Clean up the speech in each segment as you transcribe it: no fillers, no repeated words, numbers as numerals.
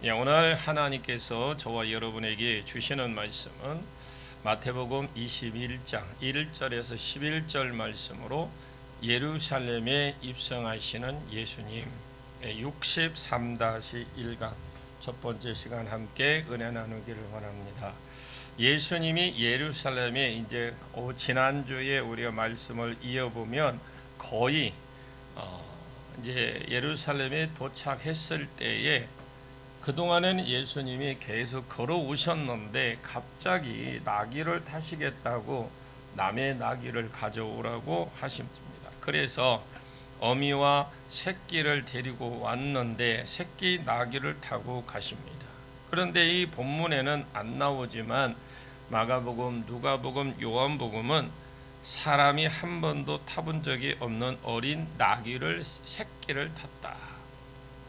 오늘 하나님께서 저와 여러분에게 주시는 말씀은 마태복음 21장 1절에서 11절 말씀으로 예루살렘에 입성하시는 예수님 63-1강 첫 번째 시간 함께 은혜 나누기를 원합니다. 예수님이 예루살렘에 이제 지난주에 우리가 말씀을 이어보면 거의 이제 예루살렘에 도착했을 때에 그동안은 예수님이 계속 걸어오셨는데 갑자기 나귀를 타시겠다고 남의 나귀를 가져오라고 하십니다. 그래서 어미와 새끼를 데리고 왔는데 새끼 나귀를 타고 가십니다. 그런데 이 본문에는 안 나오지만 마가복음, 누가복음, 요한복음은 사람이 한 번도 타본 적이 없는 어린 나귀를 새끼를 탔다.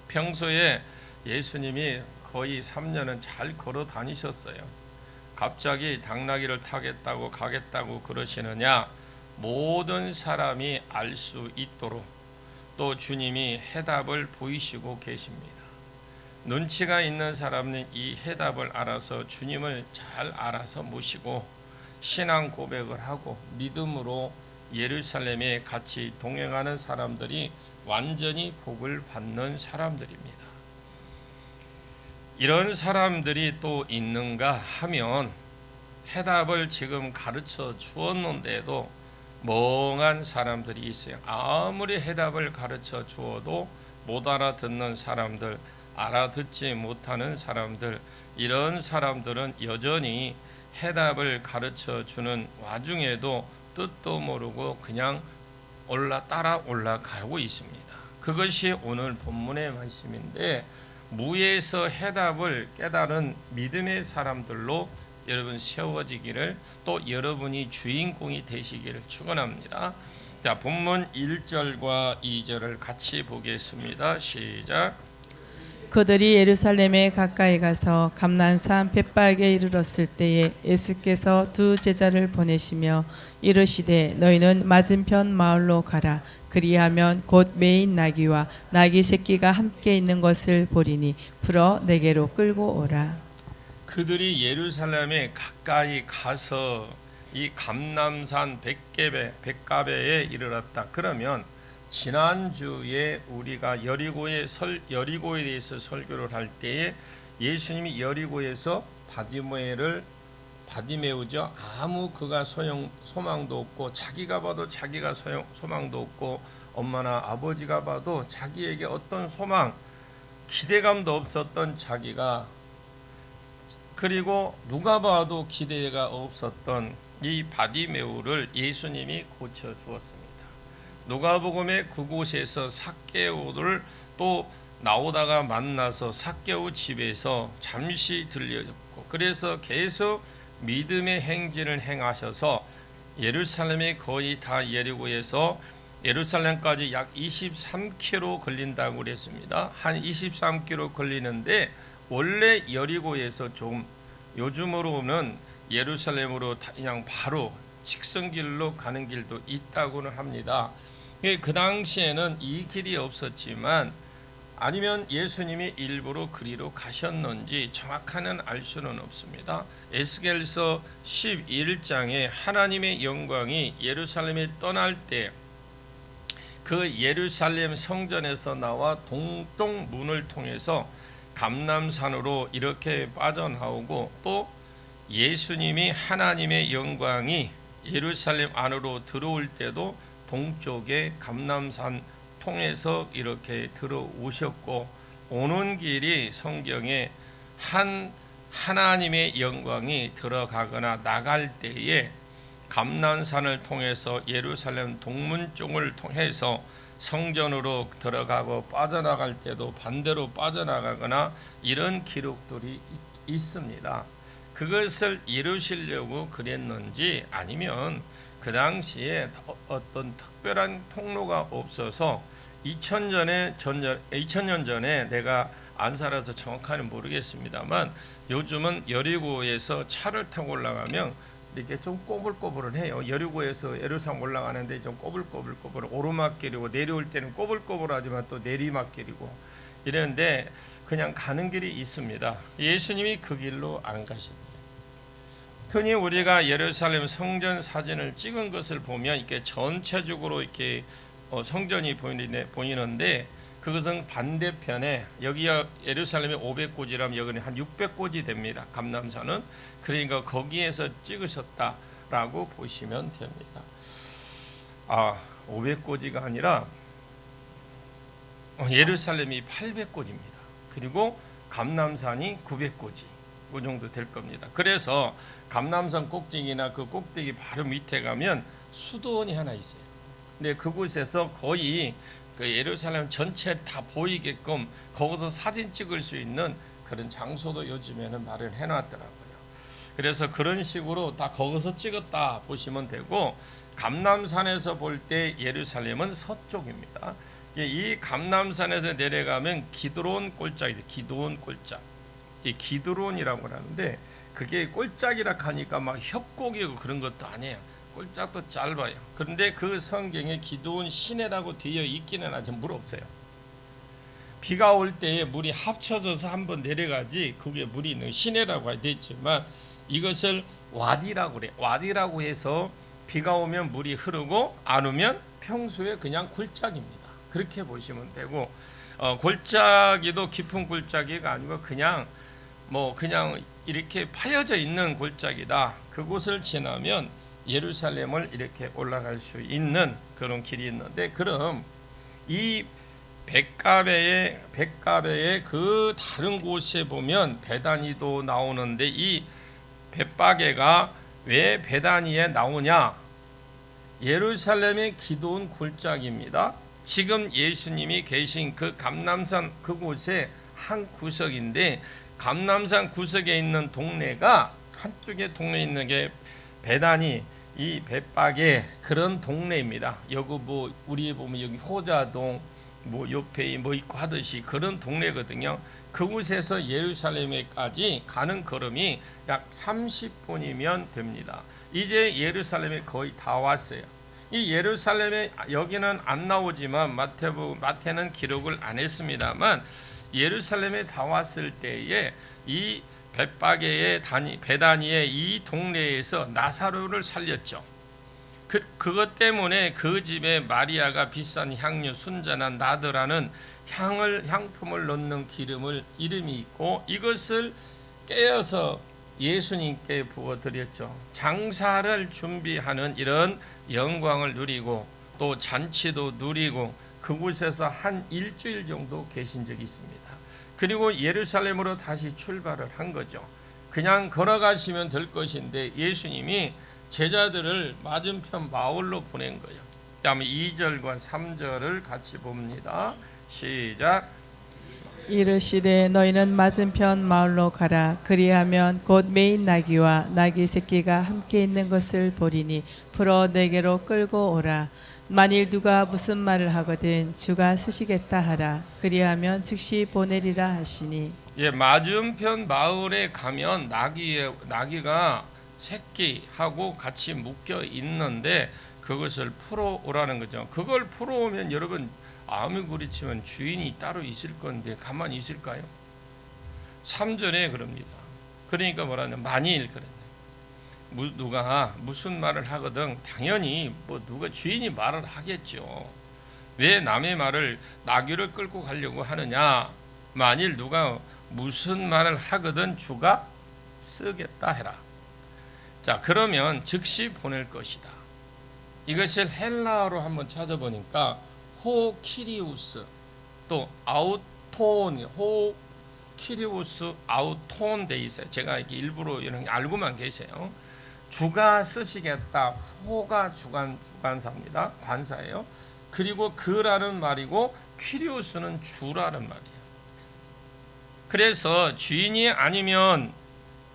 평소에 예수님이 거의 3년은 잘 걸어 다니셨어요. 갑자기 당나귀를 타겠다고 가겠다고 그러시느냐? 모든 사람이 알 수 있도록 또 주님이 해답을 보이시고 계십니다. 눈치가 있는 사람은 이 해답을 알아서 주님을 잘 알아서 모시고 신앙 고백을 하고 믿음으로 예루살렘에 같이 동행하는 사람들이 완전히 복을 받는 사람들입니다. 이런 사람들이 또 있는가 하면 해답을 지금 가르쳐 주었는데도 멍한 사람들이 있어요. 아무리 해답을 가르쳐 주어도 못 알아듣는 사람들, 알아듣지 못하는 사람들, 이런 사람들은 여전히 해답을 가르쳐 주는 와중에도 뜻도 모르고 그냥 따라 올라가고 있습니다. 그것이 오늘 본문의 말씀인데 무에서 해답을 깨달은 믿음의 사람들로 여러분 세워지기를 또 여러분이 주인공이 되시기를 축원합니다. 자, 본문 1절과 2절을 같이 보겠습니다. 시작. 그들이 예루살렘에 가까이 가서 감난산 벳박에 이르렀을 때에 예수께서 두 제자를 보내시며 이르시되 너희는 맞은편 마을로 가라. 그리하면 곧 매인 나귀와 나귀 새끼가 함께 있는 것을 보리니 풀어 내게로 끌고 오라. 그들이 예루살렘에 가까이 가서 이 감람산 벳가베에 이르렀다. 그러면 지난주에 우리가 여리고에 대해서 설교를 할 때에 예수님이 여리고에서 바디메우죠. 아무 그가 소망도 없고 자기가 봐도 자기가 소망도 없고 엄마나 아버지가 봐도 자기에게 어떤 소망, 기대감도 없었던 자기가, 그리고 누가 봐도 기대가 없었던 이 바디메우를 예수님이 고쳐 주었습니다. 누가복음의 그곳에서 삭개오를 또 나오다가 만나서 삭개오 집에서 잠시 들렸고, 그래서 계속 믿음의 행진을 행하셔서 예루살렘이 거의 다 예리고에서 예루살렘까지 약 23km 걸린다고 그랬습니다. 한 23km 걸리는데 원래 여리고에서 좀 요즘으로는 예루살렘으로 그냥 바로 직선길로 가는 길도 있다고는 합니다. 그 당시에는 이 길이 없었지만 아니면 예수님이 일부러 그리로 가셨는지 정확하게는 알 수는 없습니다. 에스겔서 11장에 하나님의 영광이 예루살렘에 떠날 때 그 예루살렘 성전에서 나와 동쪽 문을 통해서 감람산으로 이렇게 빠져나오고 또 예수님이 하나님의 영광이 예루살렘 안으로 들어올 때도 동쪽의 감람산 통해서 이렇게 들어오셨고, 오는 길이 성경에 하나님의 영광이 들어가거나 나갈 때에 감람산을 통해서 예루살렘 동문 쪽을 통해서 성전으로 들어가고 빠져나갈 때도 반대로 빠져나가거나 이런 기록들이 있습니다. 그것을 이루시려고 그랬는지 아니면 그 당시에 어떤 특별한 통로가 없어서 2000년 전에 내가 안 살아서 정확하게 모르겠습니다만 요즘은 여리고에서 차를 타고 올라가면 이렇게 좀 꼬불꼬불은 해요. 여리고에서 예루살렘 올라가는데 좀 꼬불꼬불 오르막길이고 내려올 때는 꼬불꼬불하지만 또 내리막길이고 이랬는데 그냥 가는 길이 있습니다. 예수님이 그 길로 안 가십니다. 흔히 우리가 예루살렘 성전 사진을 찍은 것을 보면 이렇게 전체적으로 이렇게 성전이 보이는데 그것은 반대편에 여기가 예루살렘이 500고지라면 여기는 한 600고지 됩니다. 감람산은. 그러니까 거기에서 찍으셨다라고 보시면 됩니다. 500고지가 아니라 예루살렘이 800고지입니다. 그리고 감람산이 900고지 그 정도 될 겁니다. 그래서 감람산 꼭대기나 그 꼭대기 바로 밑에 가면 수도원이 하나 있어요. 근데 그곳에서 거의 그 예루살렘 전체 다 보이게끔 거기서 사진 찍을 수 있는 그런 장소도 요즘에는 마련해 놨더라고요. 그래서 그런 식으로 다 거기서 찍었다 보시면 되고, 감람산에서 볼 때 예루살렘은 서쪽입니다. 이 감람산에서 내려가면 기드론 꼴짝이죠. 기드론 꼴짝. 이 기드론이라고 하는데 그게 꼴짝이라 하니까 막 협곡이고 그런 것도 아니에요. 꼴짝도 짧아요. 그런데 그 성경에 기드론 시내라고 되어 있기는 아직 물 없어요. 비가 올 때에 물이 합쳐져서 한번 내려가지 그게 물이 있는 시내라고 되지만 이것을 와디라고 그래. 와디라고 해서 비가 오면 물이 흐르고 안 오면 평소에 그냥 골짜기입니다. 그렇게 보시면 되고, 골짜기도 깊은 골짜기가 아니고 그냥 이렇게 파여져 있는 골짜기다. 그곳을 지나면 예루살렘을 이렇게 올라갈 수 있는 그런 길이 있는데, 그럼 이 벳가베의 그 다른 곳에 보면 베다니도 나오는데 이 벳바게가 왜 베다니에 나오냐? 예루살렘의 기드론 골짜기입니다. 지금 예수님이 계신 그 감람산 그곳의 한 구석인데, 감람산 구석에 있는 동네가 한쪽에 동네에 있는 게 베다니, 이 벳바게 그런 동네입니다. 여기 우리 보면 여기 호자동 옆에 있고 하듯이 그런 동네거든요. 그곳에서 예루살렘에까지 가는 걸음이 약 30분이면 됩니다. 이제 예루살렘에 거의 다 왔어요. 이 예루살렘에 여기는 안 나오지만 마태는 기록을 안 했습니다만 예루살렘에 다 왔을 때에 이 벳바게의 베다니의 이 동네에서 나사로를 살렸죠. 그것 때문에 그 집에 마리아가 비싼 향유 순전한 나드라는 향품을 넣는 이름이 있고, 이것을 깨어서 예수님께 부어드렸죠. 장사를 준비하는 이런 영광을 누리고 또 잔치도 누리고 그곳에서 한 일주일 정도 계신 적이 있습니다. 그리고 예루살렘으로 다시 출발을 한 거죠. 그냥 걸어가시면 될 것인데 예수님이 제자들을 맞은편 마을로 보낸 거예요. 다음에 2절과 3절을 같이 봅니다. 시작. 이르시되 너희는 맞은편 마을로 가라. 그리하면 곧 매인 나귀와 나귀 새끼가 함께 있는 것을 보리니 풀어 내게로 끌고 오라. 만일 누가 무슨 말을 하거든 주가 쓰시겠다 하라. 그리하면 즉시 보내리라 하시니. 맞은편 마을에 가면 나귀가 새끼하고 같이 묶여 있는데 그것을 풀어오라는 거죠. 그걸 풀어오면 여러분 아무리 그렇지만 주인이 따로 있을 건데 가만히 있을까요? 3절에 그럽니다. 그러니까 뭐라냐, 만일 누가 무슨 말을 하거든 당연히 누가 주인이 말을 하겠죠. 왜 남의 말을 나귀를 끌고 가려고 하느냐? 만일 누가 무슨 말을 하거든 주가 쓰겠다 해라. 자, 그러면 즉시 보낼 것이다. 이것을 헬라어로 한번 찾아보니까 호키리우스 또 아우톤, 호키리우스 아우톤 돼 있어요. 제가 이렇게 일부러 이런 알고만 계세요. 주가 쓰시겠다. 호가 주관사입니다. 관사예요. 그리고 그라는 말이고 키리우스는 주라는 말이에요. 그래서 주인이 아니면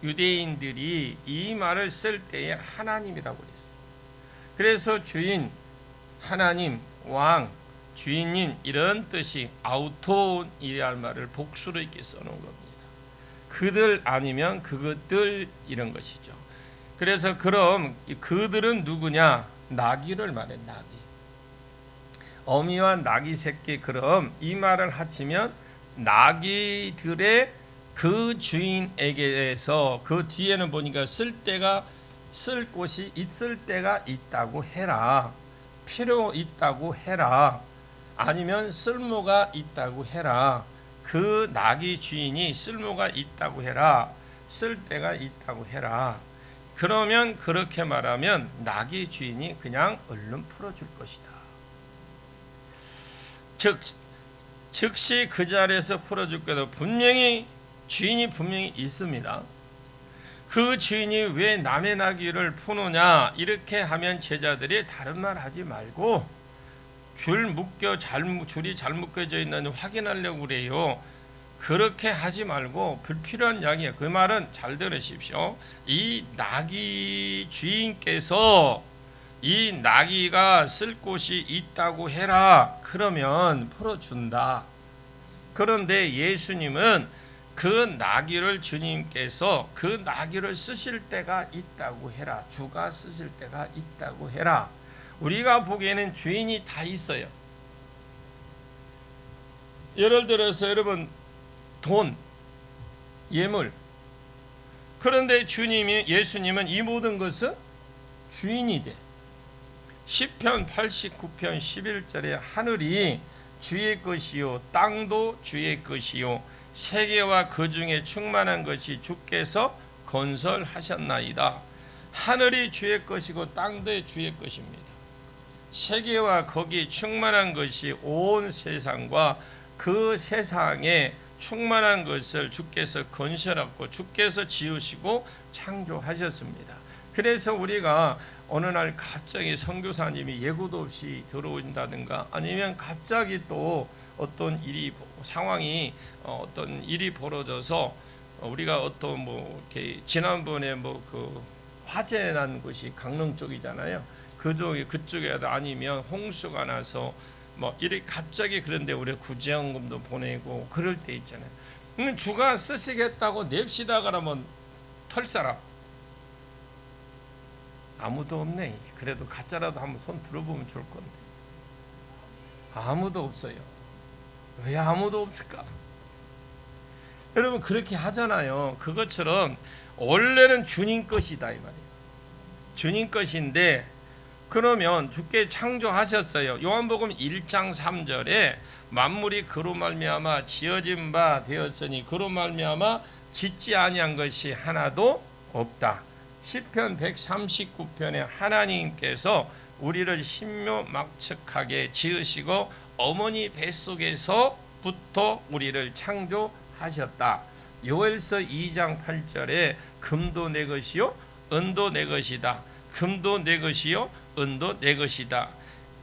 유대인들이 이 말을 쓸 때에 하나님이라고 그랬어요. 그래서 주인, 하나님, 왕, 주인님 이런 뜻이 아우톤이랄 말을 복수로 이렇게 써놓은 겁니다. 그들 아니면 그것들 이런 것이죠. 그래서 그럼 그들은 누구냐? 나귀를 말해. 나귀. 어미와 나귀 새끼. 그럼 이 말을 합치면 나귀들의 그 주인에게서 그 뒤에는 보니까 쓸 곳이 있을 때가 있다고 해라. 필요 있다고 해라. 아니면 쓸모가 있다고 해라. 그 나귀 주인이 쓸모가 있다고 해라. 쓸 때가 있다고 해라. 그러면 그렇게 말하면 나귀 주인이 그냥 얼른 풀어줄 것이다. 즉시 그 자리에서 풀어줄 것도 주인이 분명히 있습니다. 그 주인이 왜 남의 나귀를 푸느냐 이렇게 하면 제자들이 다른 말 하지 말고 줄이 잘 묶여져 있는지 확인하려고 그래요. 그렇게 하지 말고 불필요한 이야기예요. 그 말은 잘 들으십시오. 이 나귀 주인께서 이 나귀가 쓸 곳이 있다고 해라. 그러면 풀어준다. 그런데 예수님은 그 나귀를 주님께서 그 나귀를 쓰실 때가 있다고 해라. 주가 쓰실 때가 있다고 해라. 우리가 보기에는 주인이 다 있어요. 예를 들어서 여러분 돈, 예물. 그런데 예수님은 이 모든 것은 주인이 돼. 시편 89편 11절에 하늘이 주의 것이요 땅도 주의 것이요 세계와 그 중에 충만한 것이 주께서 건설하셨나이다. 하늘이 주의 것이고 땅도 주의 것입니다. 세계와 거기 충만한 것이 온 세상과 그 세상에 충만한 것을 주께서 건설하고 주께서 지으시고 창조하셨습니다. 그래서 우리가 어느 날 갑자기 선교사님이 예고도 없이 들어온다든가 아니면 갑자기 또 어떤 상황이 어떤 일이 벌어져서 우리가 어떤 이렇게 지난번에 그 화재 난 곳이 강릉 쪽이잖아요. 그쪽에 아니면 홍수가 나서 이렇게 갑자기 그런데 우리 구제연금도 보내고 그럴 때 있잖아요. 주가 쓰시겠다고 냅시다 그러면 털 사람 아무도 없네. 그래도 가짜라도 한번 손 들어보면 좋을 건데 아무도 없어요. 왜 아무도 없을까? 여러분 그렇게 하잖아요. 그것처럼 원래는 주님 것이다 이 말이에요. 주님 것인데 그러면 주께 창조하셨어요. 요한복음 1장 3절에 만물이 그로 말미암아 지어진 바 되었으니 그로 말미암아 짓지 아니한 것이 하나도 없다. 시편 139편에 하나님께서 우리를 신묘막측하게 지으시고 어머니 뱃속에서부터 우리를 창조하셨다. 요엘서 2장 8절에 금도 내 것이요 은도 내 것이다. 금도 내 것이요 은도 내 것이다.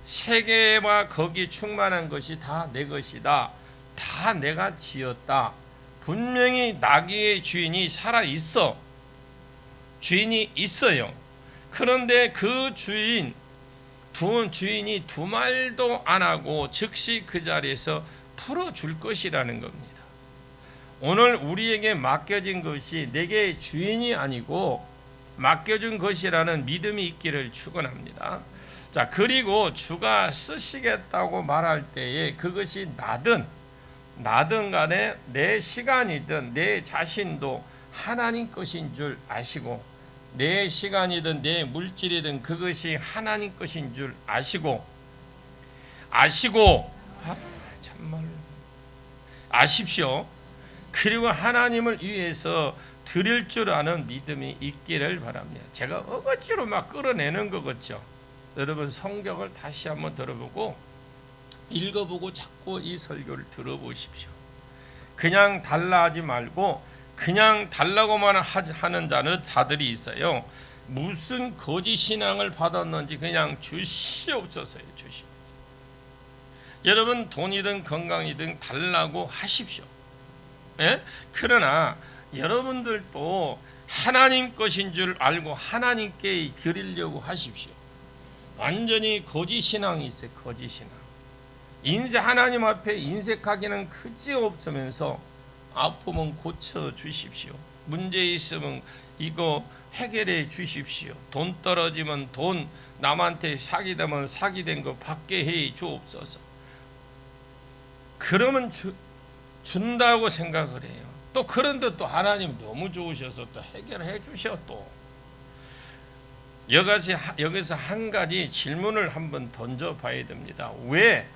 세계와 거기 충만한 것이 다 내 것이다. 다 내가 지었다. 분명히 나귀의 주인이 살아있어. 주인이 있어요. 그런데 그 주인이 두 말도 안 하고 즉시 그 자리에서 풀어줄 것이라는 겁니다. 오늘 우리에게 맡겨진 것이 내게 주인이 아니고 맡겨준 것이라는 믿음이 있기를 축원합니다. 자, 그리고 주가 쓰시겠다고 말할 때에 그것이 나든 간에 내 시간이든 내 자신도 하나님 것인 줄 아시고 내 시간이든 내 물질이든 그것이 하나님 것인 줄 아시고 참말로 아십시오. 그리고 하나님을 위해서 드릴 줄 아는 믿음이 있기를 바랍니다. 제가 억지로 막 끌어내는 것 같죠. 여러분 성경을 다시 한번 들어보고 읽어보고 자꾸 이 설교를 들어보십시오. 그냥 달라 하지 말고 그냥 달라고만 하는 자들이 있어요. 무슨 거짓 신앙을 받았는지 그냥 주시옵소서요. 주시옵소서. 여러분 돈이든 건강이든 달라고 하십시오. 예? 그러나 여러분들도 하나님 것인 줄 알고 하나님께 드리려고 하십시오. 완전히 거짓 신앙이 있어요. 거짓 신앙. 하나님 앞에 인색하기는 그지없으면서 아프면 고쳐 주십시오. 문제 있으면 이거 해결해 주십시오. 돈 떨어지면 돈, 남한테 사기되면 사기된 거 받게 해 주옵소서. 그러면 준다고 생각을 해요. 또 그런데 또 하나님 너무 좋으셔서 또 해결해 주셔. 또 여기서 한 가지 질문을 한번 던져봐야 됩니다. 왜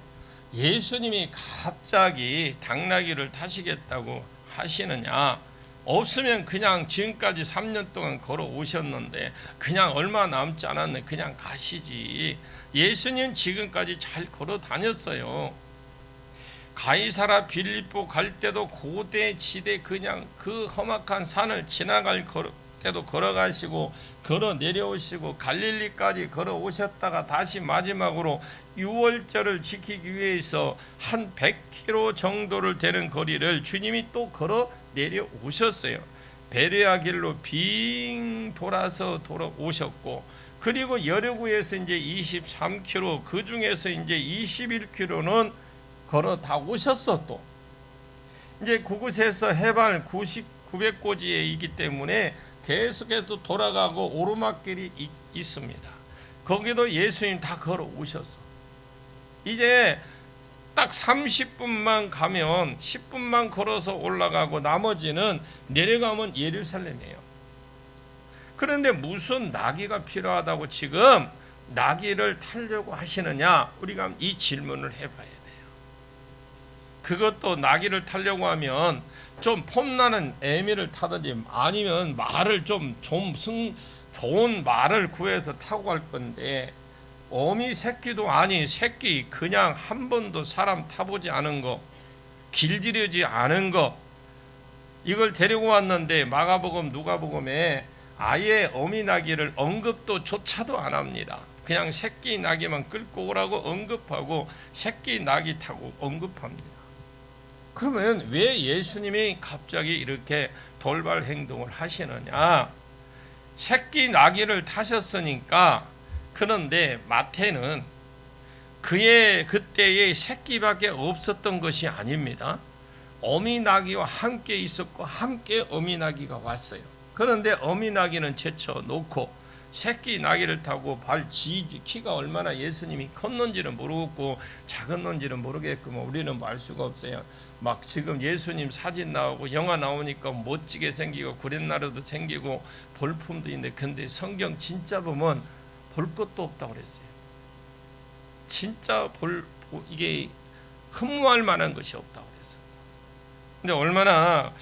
예수님이 갑자기 당나귀를 타시겠다고 하시느냐? 없으면 그냥 지금까지 3년 동안 걸어 오셨는데 그냥 얼마 남지 않았는데 그냥 가시지. 예수님 지금까지 잘 걸어 다녔어요. 가이사라 빌립보 갈 때도 고대 지대 그냥 그 험악한 산을 지나갈 때도 걸어가시고 걸어 내려오시고 갈릴리까지 걸어 오셨다가 다시 마지막으로 유월절을 지키기 위해서 한 100km 정도를 되는 거리를 주님이 또 걸어 내려오셨어요. 베레아 길로 빙 돌아서 돌아오셨고, 그리고 여리고에서 이제 23km, 그 중에서 이제 21km는 걸어 다 오셨어. 또 이제 그곳에서 해발 900고지에 있기 때문에 계속해서 돌아가고 오르막길이 있습니다. 거기도 예수님 다 걸어 오셨어. 이제 딱 30분만 가면 10분만 걸어서 올라가고 나머지는 내려가면 예루살렘이에요. 그런데 무슨 나귀가 필요하다고 지금 나귀를 타려고 하시느냐? 우리가 이 질문을 해봐야 돼요. 그것도 나귀를 타려고 하면 좀 폼나는 에미를 타든지 아니면 말을 좀 좋은 말을 구해서 타고 갈 건데, 어미 새끼도 아니 새끼 그냥 한 번도 사람 타보지 않은 거, 길들여지 않은 거, 이걸 데리고 왔는데 마가복음 누가복음에 아예 어미 나귀를 언급도 조차도 안 합니다. 그냥 새끼 나귀만 끌고 오라고 언급하고 새끼 나귀 타고 언급합니다. 그러면 왜 예수님이 갑자기 이렇게 돌발 행동을 하시느냐? 새끼 나귀를 타셨으니까. 그런데 마태는 그때의 새끼밖에 없었던 것이 아닙니다. 어미 나귀와 함께 있었고 함께 어미 나귀가 왔어요. 그런데 어미 나귀는 제쳐놓고 새끼 나귀를 타고 키가 얼마나 예수님이 컸는지는 모르겠고 작았는지는 모르겠고 우리는 알 수가 없어요. 막 지금 예수님 사진 나오고 영화 나오니까 멋지게 생기고 구렛나루도 생기고 볼품도 있는데, 근데 성경 진짜 보면 볼 것도 없다고 그랬어요. 진짜 이게 흠모할 만한 것이 없다고 그랬어요. 근데 얼마나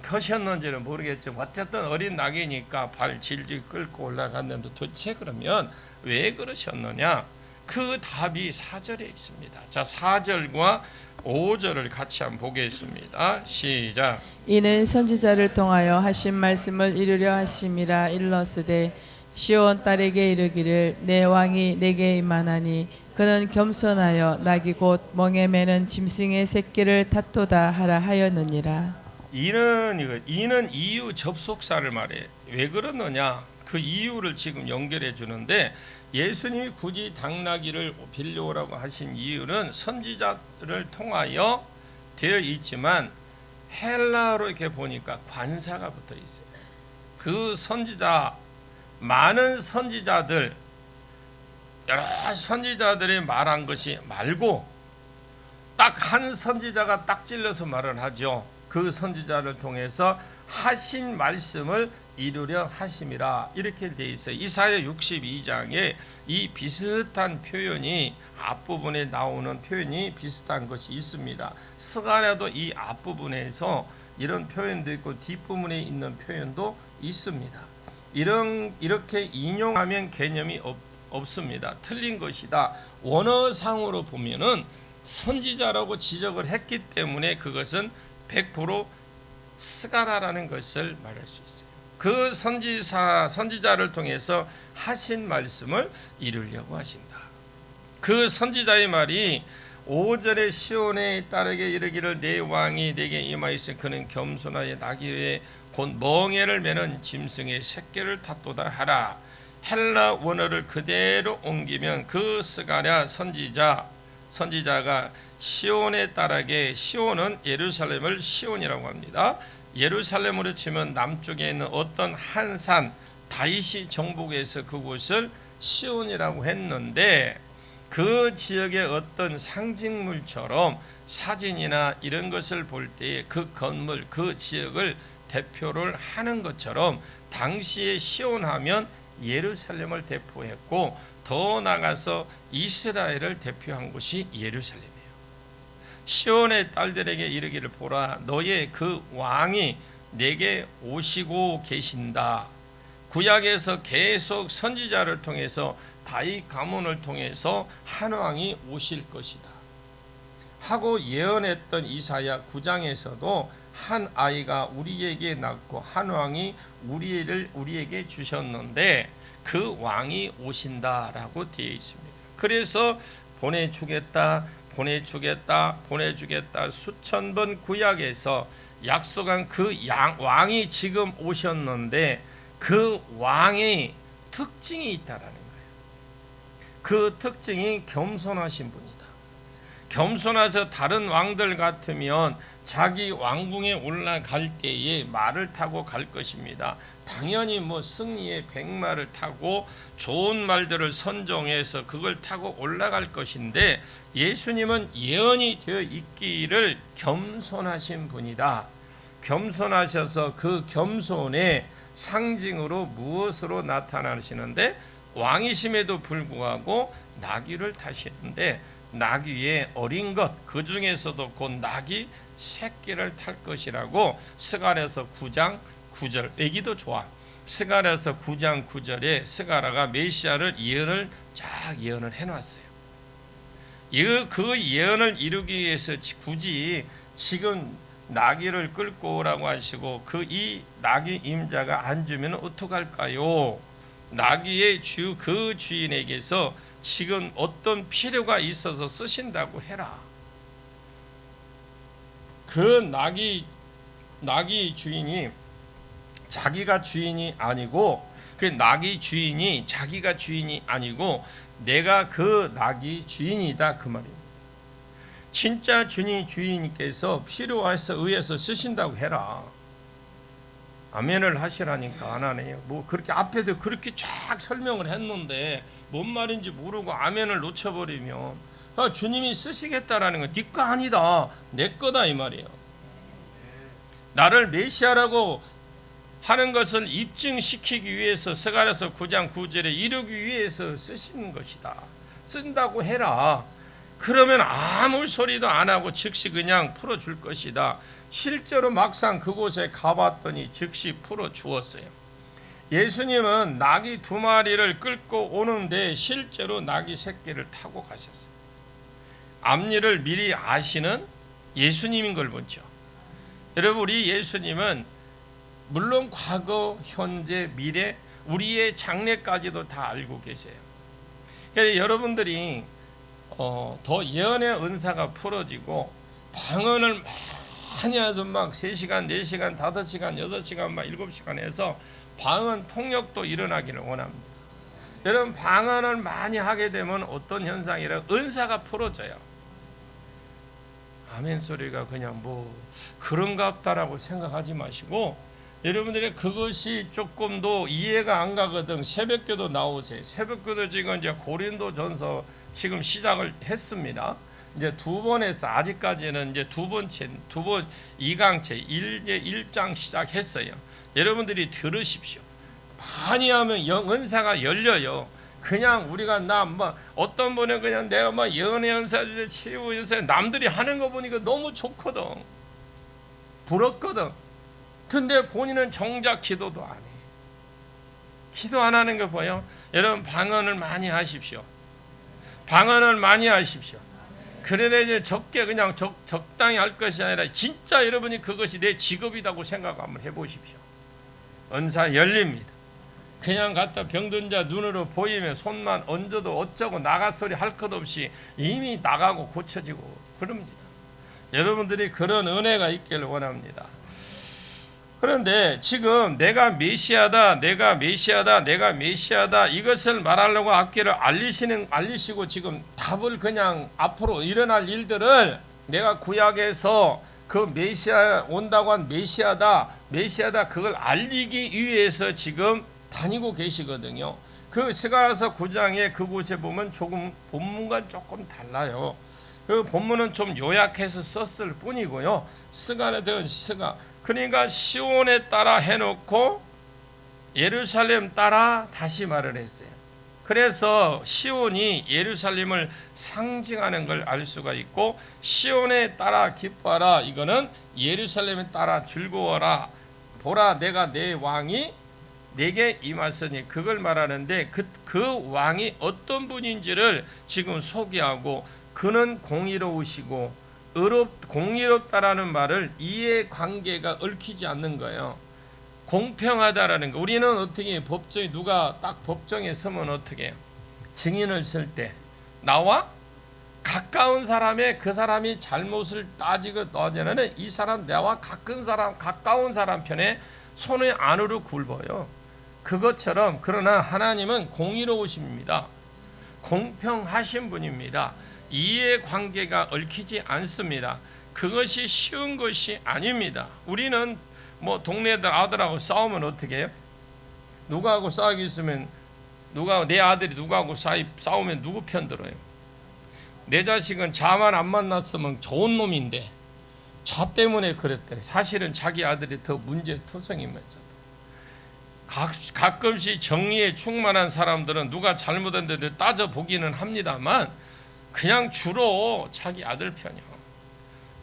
커셨는지는 모르겠지만 어쨌든 어린 나귀니까 발 질질 끌고 올라갔는데, 도대체 그러면 왜 그러셨느냐? 그 답이 4절에 있습니다. 자, 4절과 5절을 같이 한번 보겠습니다. 시작. 이는 선지자를 통하여 하신 말씀을 이루려 하심이라. 일러스되 시온 딸에게 이르기를 내 왕이 내게 임하나니 그는 겸손하여 나귀 곧 멍에 매는 짐승의 새끼를 탓도다 하라 하였느니라. 이는 이유 접속사를 말해. 왜 그러느냐? 그 이유를 지금 연결해 주는데, 예수님이 굳이 당나귀를 빌려오라고 하신 이유는 선지자를 통하여 되어 있지만 헬라어로 이렇게 보니까 관사가 붙어 있어요. 그 선지자, 많은 선지자들, 여러 선지자들이 말한 것이 말고 딱 한 선지자가 딱 찔러서 말을 하죠. 그 선지자를 통해서 하신 말씀을 이루려 하심이라, 이렇게 되어 있어요. 이사야 62장에 이 비슷한 표현이 앞부분에 나오는 표현이 비슷한 것이 있습니다. 스가랴도 이 앞부분에서 이런 표현도 있고 뒷부분에 있는 표현도 있습니다. 이렇게 인용하면 개념이 없습니다. 틀린 것이다. 원어상으로 보면은 선지자라고 지적을 했기 때문에 그것은 100% 스가랴라는 것을 말할 수 있어요. 그 선지자를 통해서 하신 말씀을 이루려고 하신다. 그 선지자의 말이 5절에 시온의 딸에게 이르기를 내 왕이 내게 임하였으니 그는 겸손하여 나귀에 곧 멍에를 매는 짐승의 새끼를 탓도다 하라. 헬라 원어를 그대로 옮기면 그 스가랴 선지자가 시온의 딸에게, 시온은 예루살렘을 시온이라고 합니다. 예루살렘으로 치면 남쪽에 있는 어떤 한 산, 다윗이 정복해서 그곳을 시온이라고 했는데, 그 지역의 어떤 상징물처럼 사진이나 이런 것을 볼 때에 그 건물, 그 지역을 대표를 하는 것처럼 당시에 시온하면 예루살렘을 대표했고 더 나아가서 이스라엘을 대표한 곳이 예루살렘이에요. 시온의 딸들에게 이르기를 보라, 너의 그 왕이 내게 오시고 계신다. 구약에서 계속 선지자를 통해서 다윗 가문을 통해서 한 왕이 오실 것이다 하고 예언했던 이사야 9장에서도 한 아이가 우리에게 낳고 한 왕이 우리에게 주셨는데 그 왕이 오신다라고 되어 있습니다. 그래서 보내주겠다 수천 번 구약에서 약속한 그 왕이 지금 오셨는데 그 왕의 특징이 있다라는 거예요. 그 특징이 겸손하신 분이다. 겸손해서 다른 왕들 같으면 자기 왕궁에 올라갈 때에 말을 타고 갈 것입니다. 당연히 승리의 백마를 타고 좋은 말들을 선정해서 그걸 타고 올라갈 것인데 예수님은 예언이 되어 있기를 겸손하신 분이다. 겸손하셔서 그 겸손의 상징으로 무엇으로 나타나시는데 왕이심에도 불구하고 나귀를 타시는데 나귀의 어린 것, 그 중에서도 곧 나귀 새끼를 탈 것이라고 스가랴서 9장 9절, 애기도 좋아. 스가랴서 9장 9절에 스가랴가 메시아를 예언을 해놨어요. 그 예언을 이루기 위해서 굳이 지금 나귀를 끌고 오라고 하시고 이 나귀 임자가 안 주면 어떡할까요? 나귀의 그 주인에게서 지금 어떤 필요가 있어서 쓰신다고 해라. 그 나귀 주인이 자기가 주인이 아니고 그 나귀 주인이 자기가 주인이 아니고 내가 그 나귀 주인이다 그 말입니다. 진짜 주인께서 필요해서 의해서 쓰신다고 해라. 아멘을 하시라니까 안 하네요. 그렇게 앞에도 그렇게 쫙 설명을 했는데 뭔 말인지 모르고 아멘을 놓쳐버리면 주님이 쓰시겠다라는 건 네 거 아니다, 내 거다 이 말이에요. 나를 메시아라고 하는 것을 입증시키기 위해서 스가랴서 9장 9절에 이루기 위해서 쓰시는 것이다. 쓴다고 해라. 그러면 아무 소리도 안 하고 즉시 그냥 풀어줄 것이다. 실제로 막상 그곳에 가봤더니 즉시 풀어주었어요. 예수님은 나귀 2마리를 끌고 오는데 실제로 나귀 새끼를 타고 가셨어요. 앞일을 미리 아시는 예수님인 걸 보죠. 여러분, 우리 예수님은 물론 과거, 현재, 미래, 우리의 장래까지도 다 알고 계세요. 그래서 여러분들이 더 예언의 은사가 풀어지고 방언을 많이 해서 막 3시간, 4시간, 5시간, 6시간, 막 7시간 해서 방언 통역도 일어나기를 원합니다. 여러분, 방언을 많이 하게 되면 어떤 현상이라 은사가 풀어져요. 아멘 소리가 그냥 그런가 보다라고 생각하지 마시고 여러분들의 그것이 조금 더 이해가 안 가거든 새벽기도 나오세요. 새벽기도 지금 이제 고린도전서 지금 시작을 했습니다. 이제 2번 해서 아직까지는 이제 두 번 2강체 1장 시작했어요. 여러분들이 들으십시오. 많이 하면 은사가 열려요. 그냥 우리가 어떤 분은 그냥 내가 예언의 은사 주제 치유 은사 남들이 하는 거 보니까 너무 좋거든, 부럽거든. 근데 본인은 정작 기도도 안 해. 기도 안 하는 거 보여? 여러분, 방언을 많이 하십시오. 방언을 많이 하십시오. 그래도 이제 적게 그냥 적당히 할 것이 아니라 진짜 여러분이 그것이 내 직업이라고 생각 한번 해보십시오. 은사 열립니다. 그냥 갖다 병든 자 눈으로 보이면 손만 얹어도 어쩌고 나가소리 할 것 없이 이미 나가고 고쳐지고 그럽니다. 여러분들이 그런 은혜가 있기를 원합니다. 그런데 지금 내가 메시아다 이것을 말하려고 앞길을 알리시고 지금 답을 그냥 앞으로 일어날 일들을 내가 구약에서 그 메시아 온다고 한 메시아다 그걸 알리기 위해서 지금 다니고 계시거든요. 그 스가랴서 9장에 그곳에 보면 조금 본문과 조금 달라요. 그 본문은 좀 요약해서 썼을 뿐이고요. 그러니까 시온에 따라 해놓고 예루살렘 따라 다시 말을 했어요. 그래서 시온이 예루살렘을 상징하는 걸 알 수가 있고, 시온에 따라 기뻐하라, 이거는 예루살렘에 따라 즐거워라. 보라, 내가 내 왕이 내게 임하으니, 그걸 말하는데 그 왕이 어떤 분인지를 지금 소개하고, 그는 공의로우시고 공의롭다라는 말을 이해관계가 얽히지 않는 거예요. 공평하다라는 거. 우리는 어떻게 법정에 누가 딱 법정에 서면 어떻게 해요? 증인을 쓸 때 나와 가까운 사람의 그 사람이 잘못을 따지는 이 사람 나와 가까운 사람 편에 손의 안으로 굴어요. 그것처럼 그러나 하나님은 공의로우십니다. 공평하신 분입니다. 이해관계가 얽히지 않습니다. 그것이 쉬운 것이 아닙니다. 우리는 뭐 동네 아들하고 싸우면 어떻게 해요? 누구하고 싸우기 있으면 내 아들이 누구하고 싸우면 누구 편 들어요? 내 자식은 자만 안 만났으면 좋은 놈인데 자 때문에 그랬대. 사실은 자기 아들이 더 문제투성이면서도. 가끔씩 정의에 충만한 사람들은 누가 잘못했는데 따져보기는 합니다만 그냥 주로 자기 아들 편이요.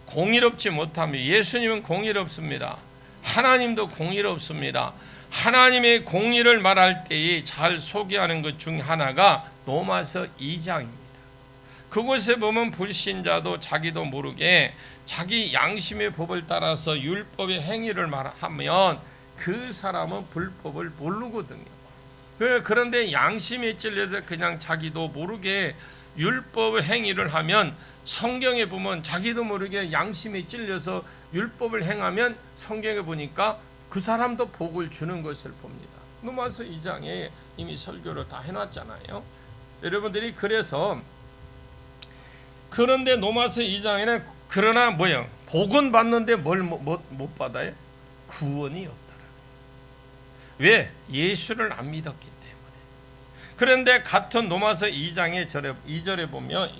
공의롭지 못하면, 예수님은 공의롭습니다. 하나님도 공의롭습니다. 하나님의 공의를 말할 때에 잘 소개하는 것 중 하나가 로마서 2장입니다. 그곳에 보면 불신자도 자기도 모르게 자기 양심의 법을 따라서 율법의 행위를 말하면 그 사람은 불법을 모르거든요. 그런데 양심에 찔려서 그냥 자기도 모르게 율법의 행위를 하면, 성경에 보면 자기도 모르게 양심에 찔려서 율법을 행하면 성경에 보니까 그 사람도 복을 주는 것을 봅니다. 로마서 2장에 이미 설교를 다 해놨잖아요. 여러분들이 그래서, 그런데 로마서 2장에는 그러나 뭐예요? 복은 받는데 뭘 못 받아요? 구원이 없더라. 왜? 예수를 안 믿었기 때문에. 그런데 같은 로마서 2장의 2절에 보면,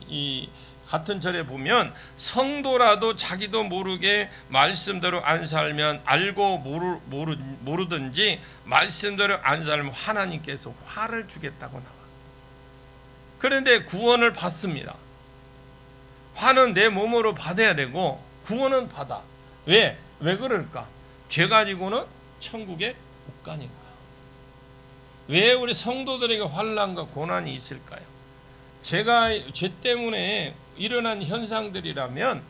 같은 절에 보면 성도라도 자기도 모르게 말씀대로 안 살면, 알고 모르든지 말씀대로 안 살면 하나님께서 화를 주겠다고 나와. 그런데 구원을 받습니다. 화는 내 몸으로 받아야 되고 구원은 받아. 왜 그럴까? 죄 가지고는 천국에 못 가니까. 왜 우리 성도들에게 환난과 고난이 있을까요? 죄 때문에 일어난 현상들이라면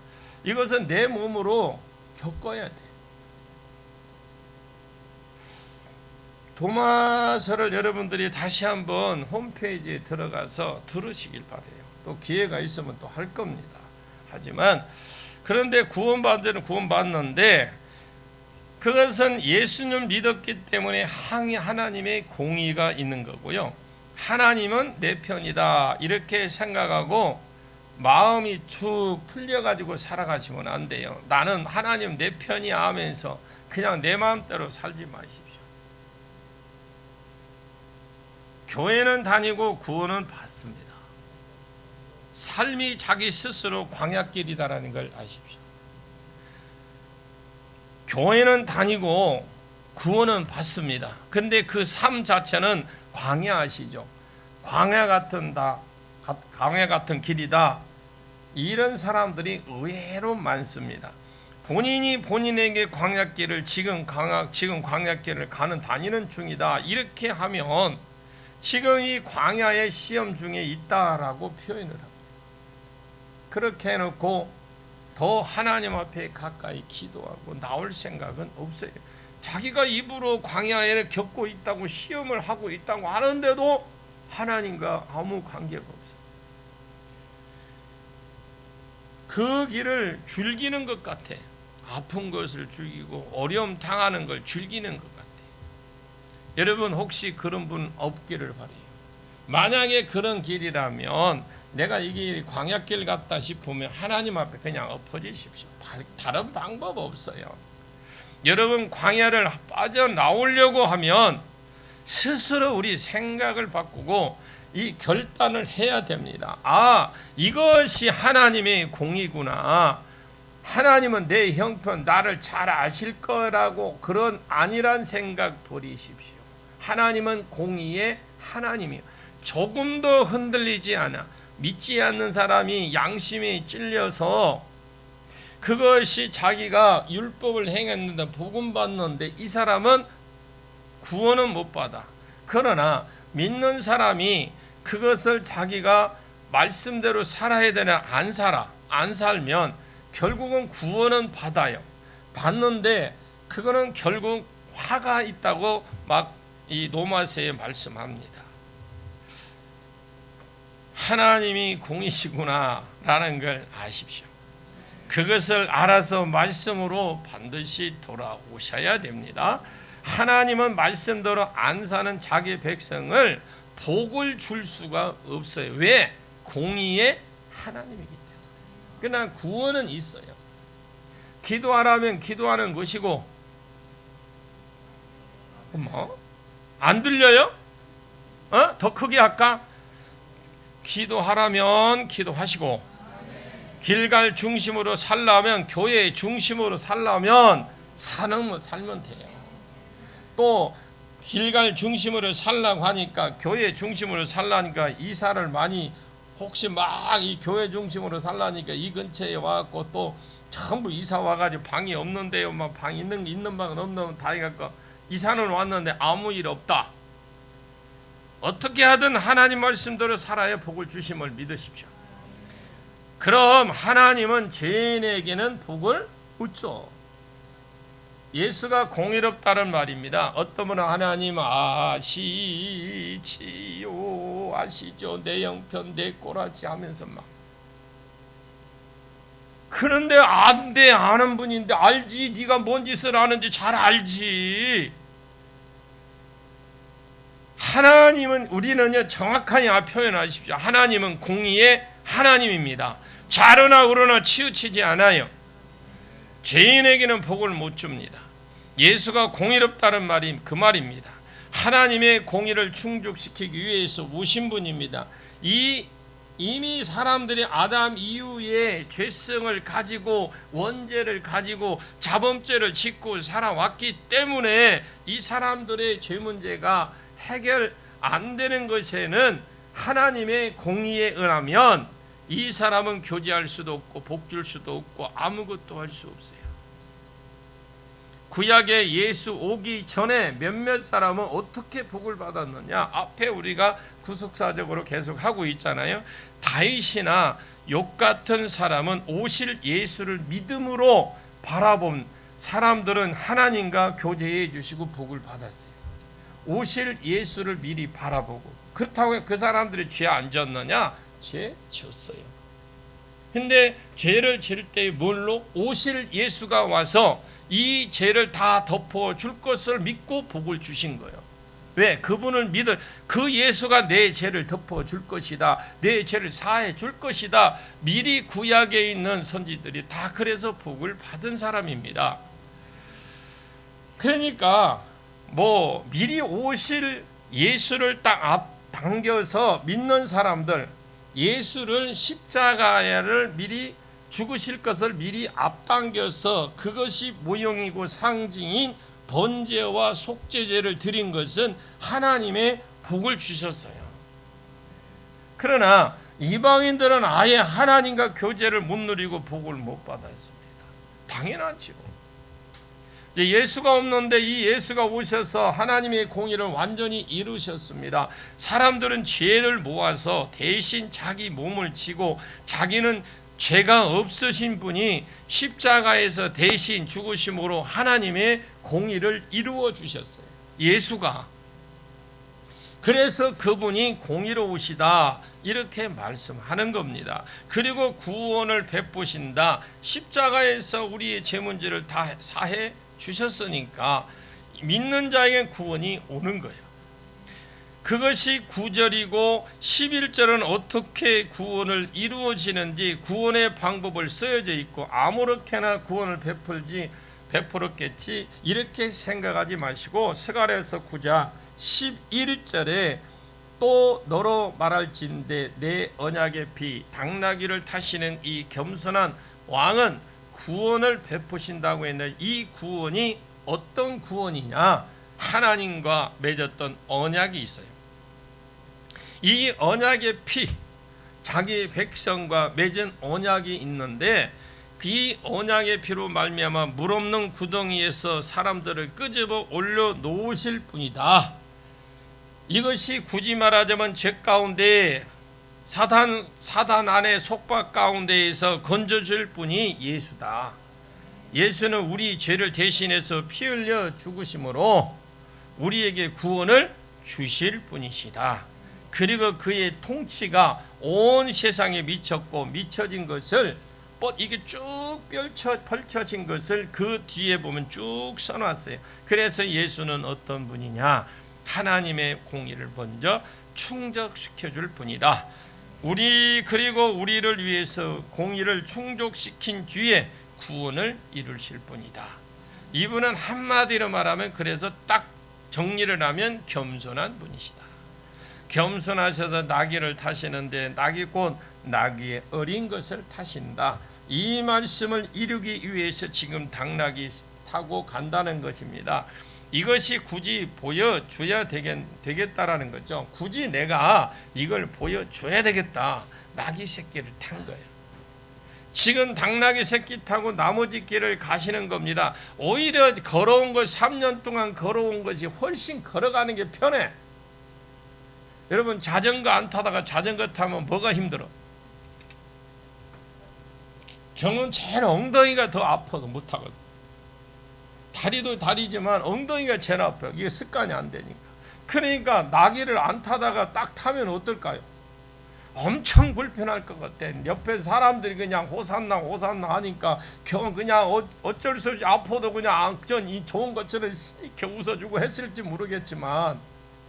이것은 내 몸으로 겪어야 돼. 도마서를 여러분들이 다시 한번 홈페이지에 들어가서 들으시길 바라요. 또 기회가 있으면 또 할 겁니다. 하지만 그런데 구원받는데 그것은 예수님 믿었기 때문에 하나님의 공의가 있는 거고요. 하나님은 내 편이다 이렇게 생각하고 마음이 쭉 풀려가지고 살아가시면 안 돼요. 나는 하나님 내 편이야 하면서 그냥 내 마음대로 살지 마십시오. 교회는 다니고 구원은 받습니다. 삶이 자기 스스로 광야길이다라는 걸 아십시오. 교회는 다니고 구원은 받습니다. 근데 그 삶 자체는 광야 아시죠? 광야 같은 길이다. 이런 사람들이 의외로 많습니다. 본인이 본인에게 광야길을 지금 광야길을 다니는 중이다. 이렇게 하면 지금 이 광야의 시험 중에 있다라고 표현을 합니다. 그렇게 해놓고 더 하나님 앞에 가까이 기도하고 나올 생각은 없어요. 자기가 입으로 광야에 겪고 있다고 시험을 하고 있다고 하는데도 하나님과 아무 관계가 없어요. 그 길을 즐기는 것 같아. 아픈 것을 즐기고 어려움 당하는 걸 즐기는 것 같아. 여러분 혹시 그런 분 없기를 바라요. 만약에 그런 길이라면 내가 이 길이 광야길 같다 싶으면 하나님 앞에 그냥 엎어지십시오. 다른 방법 없어요. 여러분 광야를 빠져나오려고 하면 스스로 우리 생각을 바꾸고 이 결단을 해야 됩니다. 아, 이것이 하나님의 공이구나. 하나님은 내 형편, 나를 잘 아실 거라고 그런 아니란 생각 버리십시오. 하나님은 공의의 하나님이요. 조금도 흔들리지 않아. 믿지 않는 사람이 양심이 찔려서 그것이 자기가 율법을 행했는데 복음 받는데 이 사람은 구원은 못 받아. 그러나 믿는 사람이 그것을 자기가 말씀대로 살아야 되나 안 살아. 안 살면 결국은 구원은 받아요. 받는데 그거는 결국 화가 있다고 막 이 로마서에 말씀합니다. 하나님이 공이시구나 라는 걸 아십시오. 그것을 알아서 말씀으로 반드시 돌아오셔야 됩니다. 하나님은 말씀대로 안 사는 자기 백성을 복을 줄 수가 없어요. 왜? 공의의 하나님이기 때문에. 그러나 구원은 있어요. 기도하라면 기도하는 것이고 안 들려요? 더 크게 할까? 기도하라면 기도하시고 길갈 중심으로 살려면 교회 중심으로 살려면 살면 돼요. 또 길갈 중심으로 살라고 하니까 교회 중심으로 살라니까 이사를 많이 혹시 막 이 교회 중심으로 살라니까 이 근처에 와갖고 또 전부 이사 와가지고 방이 없는데요. 막 방 있는 방은 없는 다 해갖고 이사는 왔는데 아무 일 없다. 어떻게 하든 하나님 말씀대로 살아야 복을 주심을 믿으십시오. 그럼 하나님은 죄인에게는 복을 묻죠. 예수가 공의롭다는 말입니다. 어떤 분은 하나님 아시죠 내 형편 내 꼬라지 하면서 막 그런데 안 돼 아는 분인데 알지. 네가 뭔 짓을 하는지 잘 알지. 하나님은 우리는요 정확하게 표현하십시오. 하나님은 공의의 하나님입니다. 좌로나 우로나 치우치지 않아요. 죄인에게는 복을 못 줍니다. 예수가 공의롭다는 말이 그 말입니다. 하나님의 공의를 충족시키기 위해서 오신 분입니다. 이미 사람들이 아담 이후에 죄성을 가지고 원죄를 가지고 자범죄를 짓고 살아왔기 때문에 이 사람들의 죄 문제가 해결 안 되는 것에는 하나님의 공의에 의하면 이 사람은 교제할 수도 없고 복 줄 수도 없고 아무것도 할 수 없어요. 구약에 예수 오기 전에 몇몇 사람은 어떻게 복을 받았느냐? 앞에 우리가 구속사적으로 계속 하고 있잖아요. 다윗이나 욥 같은 사람은 오실 예수를 믿음으로 바라본 사람들은 하나님과 교제해 주시고 복을 받았어요. 오실 예수를 미리 바라보고. 그렇다고 그 사람들이 죄 안 졌느냐? 죄 졌어요. 근데 죄를 지을 때 뭘로? 오실 예수가 와서 이 죄를 다 덮어줄 것을 믿고 복을 주신 거예요. 왜? 그분을 믿어. 그 예수가 내 죄를 덮어줄 것이다. 내 죄를 사해 줄 것이다. 미리 구약에 있는 선지들이 다 그래서 복을 받은 사람입니다. 그러니까 미리 오실 예수를 딱 앞당겨서 믿는 사람들, 예수를 십자가를 미리 죽으실 것을 미리 앞당겨서 그것이 모형이고 상징인 번제와 속죄제를 드린 것은 하나님의 복을 주셨어요. 그러나 이방인들은 아예 하나님과 교제를 못 누리고 복을 못 받았습니다. 당연하죠. 예수가 없는데 이 예수가 오셔서 하나님의 공의를 완전히 이루셨습니다. 사람들은 죄를 모아서 대신 자기 몸을 지고 자기는 죄가 없으신 분이 십자가에서 대신 죽으심으로 하나님의 공의를 이루어 주셨어요. 예수가. 그래서 그분이 공의로우시다 이렇게 말씀하는 겁니다. 그리고 구원을 베푸신다. 십자가에서 우리의 죄 문제를 다 사해 주셨으니까 믿는 자에게 구원이 오는 거예요. 그것이 9절이고 11절은 어떻게 구원을 이루어지는지 구원의 방법을 쓰여져 있고 아무렇게나 구원을 베풀지 베풀었겠지 이렇게 생각하지 마시고 스가랴서 9장 11절에 또 너로 말할진대 내 언약의 피 당나귀를 타시는 이 겸손한 왕은 구원을 베푸신다고 했는데 이 구원이 어떤 구원이냐? 하나님과 맺었던 언약이 있어요. 이 언약의 피, 자기 백성과 맺은 언약이 있는데 이 언약의 피로 말미암아 물 없는 구덩이에서 사람들을 끄집어 올려 놓으실 분이다. 이것이 굳이 말하자면 죄 가운데 사단 안에 속박 가운데에서 건져줄 분이 예수다. 예수는 우리 죄를 대신해서 피 흘려 죽으심으로 우리에게 구원을 주실 분이시다. 그리고 그의 통치가 온 세상에 미쳤고 미쳐진 것을 이게 쭉 펼쳐진 것을 그 뒤에 보면 쭉 써놨어요. 그래서 예수는 어떤 분이냐? 하나님의 공의를 먼저 충족시켜줄 분이다. 그리고 우리를 위해서 공의를 충족시킨 뒤에 구원을 이루실 분이다. 이분은 한마디로 말하면 그래서 딱 정리를 하면 겸손한 분이시다. 겸손하셔서 나귀를 타시는데 나귀 곧 나귀의 어린 것을 타신다. 이 말씀을 이루기 위해서 지금 당나귀 타고 간다는 것입니다. 이것이 굳이 보여줘야 되겠다라는 거죠. 굳이 내가 이걸 보여줘야 되겠다. 나귀 새끼를 탄 거예요. 지금 당나귀 새끼 타고 나머지 길을 가시는 겁니다. 오히려 걸어온 것 3년 동안 걸어온 것이 훨씬 걸어가는 게 편해. 여러분 자전거 안 타다가 자전거 타면 뭐가 힘들어? 저는 제일 엉덩이가 더 아파서 못 타거든. 다리도 다리지만 엉덩이가 제일 아파요. 이게 습관이 안 되니까. 그러니까 나귀를 안 타다가 딱 타면 어떨까요? 엄청 불편할 것 같아. 옆에 사람들이 그냥 호산나 호산나 하니까 그냥 어쩔 수 없이 아파도 그냥 이 좋은 것처럼 이렇게 웃어주고 했을지 모르겠지만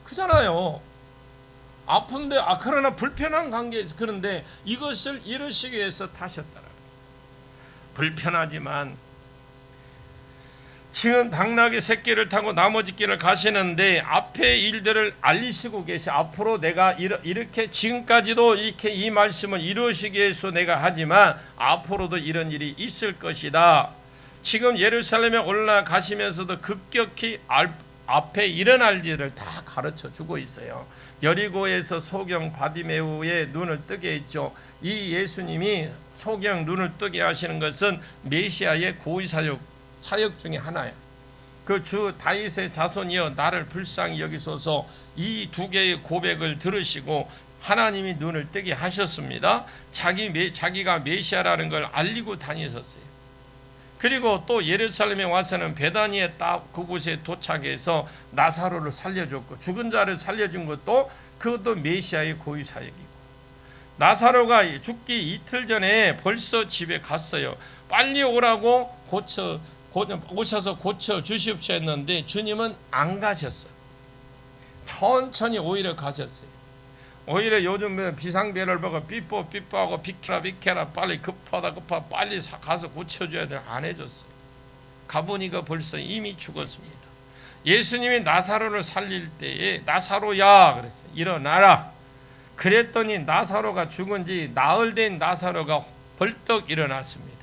그잖아요. 아픈데 그러나 불편한 관계에서 그런데 이것을 이루시기 위해서 타셨다라. 불편하지만 지금 당나귀 새끼를 타고 나머지 길을 가시는데 앞에 일들을 알리시고 계시. 앞으로 내가 이렇게 지금까지도 이렇게 이 말씀을 이루시기 위해서 내가 하지만 앞으로도 이런 일이 있을 것이다. 지금 예루살렘에 올라가시면서도 급격히 앞에 일어날 일을 다 가르쳐 주고 있어요. 여리고에서 소경 바디메우의 눈을 뜨게 했죠. 이 예수님이 소경 눈을 뜨게 하시는 것은 메시아의 고위 사역 중에 하나야. 그 주 다윗의 자손이여 나를 불쌍히 여기소서. 이 두 개의 고백을 들으시고 하나님이 눈을 뜨게 하셨습니다. 자기가 메시아라는 걸 알리고 다니셨어요. 그리고 또 예루살렘에 와서는 베다니에 딱 그곳에 도착해서 나사로를 살려줬고 죽은 자를 살려준 그것도 메시아의 고위 사역이고, 나사로가 죽기 이틀 전에 벌써 집에 갔어요. 빨리 오라고 오셔서 고쳐 주십시오 했는데 주님은 안 가셨어요. 천천히 오히려 가셨어요. 오히려 요즘 비상벨을 보고 삐뽀하고 비켜라 빨리 급하다 빨리 가서 고쳐줘야 돼. 안 해줬어요. 가보니까 벌써 이미 죽었습니다. 예수님이 나사로를 살릴 때에 나사로야 그랬어요. 일어나라. 그랬더니 나사로가 죽은 지 나흘 된 나사로가 벌떡 일어났습니다.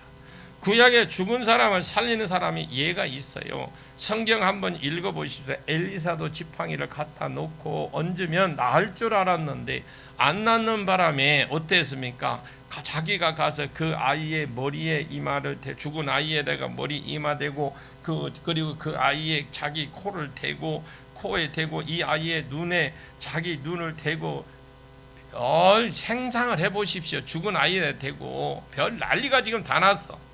구약에 죽은 사람을 살리는 사람이 예가 있어요. 성경 한번 읽어보십시오. 엘리사도 지팡이를 갖다 놓고 얹으면 나을 줄 알았는데 안 낫는 바람에 어땠습니까? 자기가 가서 그 아이의 머리에 이마를 죽은 아이에다가 머리 이마 대고 그리고 그 아이의 자기 코를 대고 코에 대고 이 아이의 눈에 자기 눈을 대고 생상을 해보십시오. 죽은 아이에 대고 별 난리가 지금 다 났어.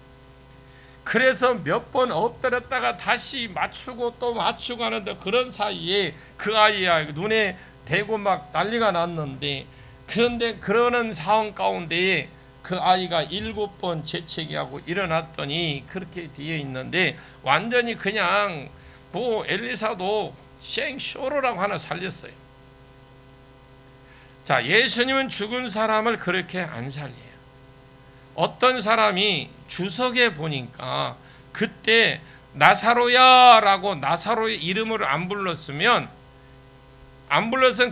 그래서 몇 번 엎드렸다가 다시 맞추고 또 맞추고 하는데 그런 사이에 그 아이야 눈에 대고 막 난리가 났는데, 그런데 그러는 상황 가운데에 그 아이가 7번 재채기하고 일어났더니 그렇게 뒤에 있는데 완전히 그냥 엘리사도 생쇼로라고 하나 살렸어요. 자, 예수님은 죽은 사람을 그렇게 안 살려요. 어떤 사람이 주석에 보니까 그때 나사로야라고 나사로의 이름을 안 불렀으면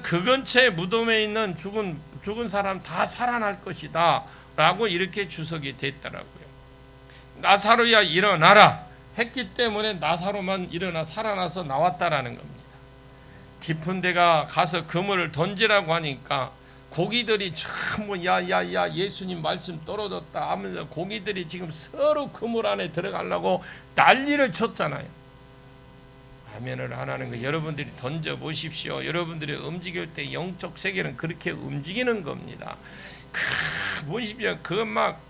그 근처에 무덤에 있는 죽은 사람 다 살아날 것이다 라고 이렇게 주석이 됐더라고요. 나사로야 일어나라 했기 때문에 나사로만 일어나 살아나서 나왔다라는 겁니다. 깊은 데가 가서 그물을 던지라고 하니까 고기들이 전부 야야야 예수님 말씀 떨어졌다 하면서 고기들이 지금 서로 그물 안에 들어가려고 난리를 쳤잖아요. 아멘을 안 하는 거 여러분들이 던져 보십시오. 여러분들이 움직일 때 영적 세계는 그렇게 움직이는 겁니다. 보십시오. 그 막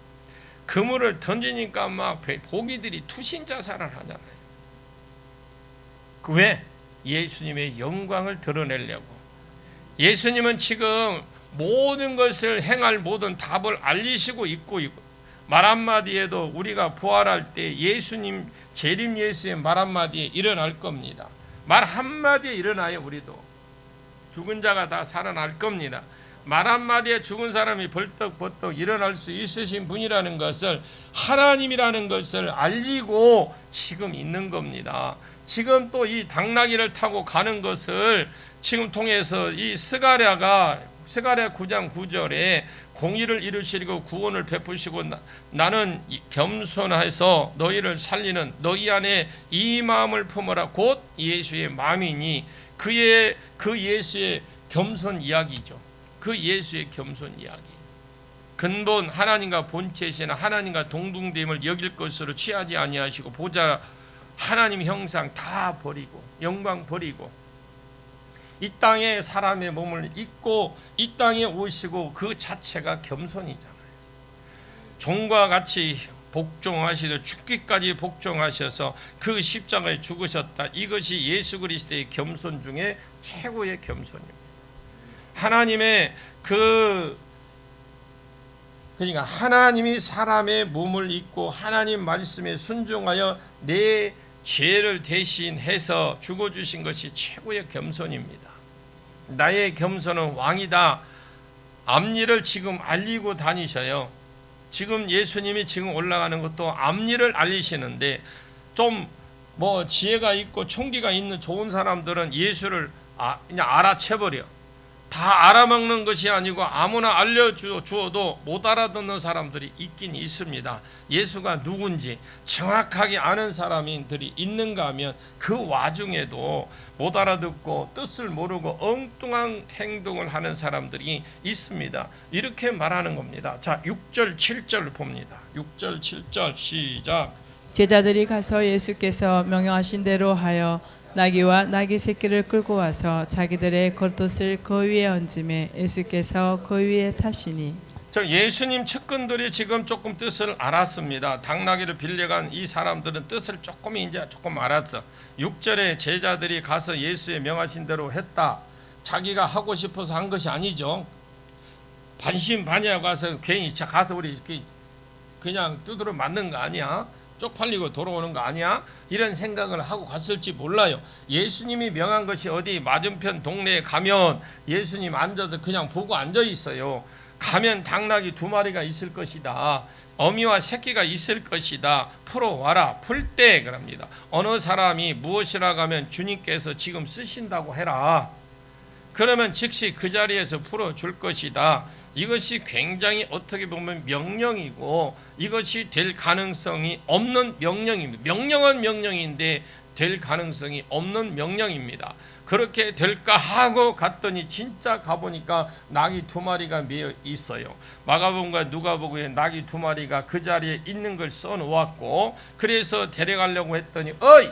그물을 던지니까 막 고기들이 투신자살을 하잖아요. 그 왜? 예수님의 영광을 드러내려고. 예수님은 지금 모든 것을 행할 모든 답을 알리시고 있고 말 한마디에도 우리가 부활할 때 예수님 재림 예수의 말 한마디에 일어날 겁니다. 말 한마디에 일어나요. 우리도 죽은 자가 다 살아날 겁니다. 말 한마디에 죽은 사람이 벌떡벌떡 일어날 수 있으신 분이라는 것을 하나님이라는 것을 알리고 지금 있는 겁니다. 지금 또 이 당나귀를 타고 가는 것을 지금 통해서 이 스가랴 9장 9절에 공의를 이루시고 구원을 베푸시고 나는 겸손해서 너희를 살리는 너희 안에 이 마음을 품어라 곧 예수의 마음이니 그 예수의 겸손 이야기죠. 그 예수의 겸손 이야기. 근본 하나님과 본체시나 하나님과 동등됨을 여길 것으로 취하지 아니하시고 보자 하나님 형상 다 버리고 영광 버리고 이 땅에 사람의 몸을 입고 이 땅에 오시고 그 자체가 겸손이잖아요. 종과 같이 복종하시고 죽기까지 복종하셔서 그 십자가에 죽으셨다. 이것이 예수 그리스도의 겸손 중에 최고의 겸손입니다. 하나님의 그러니까 하나님이 사람의 몸을 입고 하나님 말씀에 순종하여 내 죄를 대신해서 죽어주신 것이 최고의 겸손입니다. 나의 겸손은 왕이다. 앞일을 지금 알리고 다니셔요. 지금 예수님이 지금 올라가는 것도 앞일을 알리시는데 좀 뭐 지혜가 있고 총기가 있는 좋은 사람들은 예수를 그냥 알아채버려. 다 알아먹는 것이 아니고 아무나 알려주어도 못 알아듣는 사람들이 있긴 있습니다. 예수가 누군지 정확하게 아는 사람들이 있는가 하면 그 와중에도 못 알아듣고 뜻을 모르고 엉뚱한 행동을 하는 사람들이 있습니다. 이렇게 말하는 겁니다. 자, 6절 7절 봅니다. 6절 7절 시작. 제자들이 가서 예수께서 명령하신 대로 하여 나귀와 나귀 새끼를 끌고 와서 자기들의 겉옷을 그 위에 얹음에 예수께서 그 위에 타시니. 예수님 측근들이 지금 조금 뜻을 알았습니다. 당나귀를 빌려간 이 사람들은 뜻을 조금 알았어. 6절에 제자들이 가서 예수의 명하신 대로 했다. 자기가 하고 싶어서 한 것이 아니죠. 반신반의하고 가서 괜히 가서 우리 그냥 두드러 맞는 거 아니야? 쪽팔리고 돌아오는 거 아니야? 이런 생각을 하고 갔을지 몰라요. 예수님이 명한 것이 어디 맞은편 동네에 가면 예수님 앉아서 그냥 보고 앉아 있어요. 가면 당나귀 2마리가 있을 것이다. 어미와 새끼가 있을 것이다. 풀어와라. 풀 때 그럽니다. 어느 사람이 무엇이라고 하면 주님께서 지금 쓰신다고 해라. 그러면 즉시 그 자리에서 풀어줄 것이다. 이것이 굉장히 어떻게 보면 명령이고 이것이 될 가능성이 없는 명령입니다. 명령은 명령인데 될 가능성이 없는 명령입니다. 그렇게 될까 하고 갔더니 진짜 가보니까 낙이 2마리가 매여 있어요. 마가복음과 누가복음에 낙이 2마리가 그 자리에 있는 걸 써놓았고 그래서 데려가려고 했더니 어이!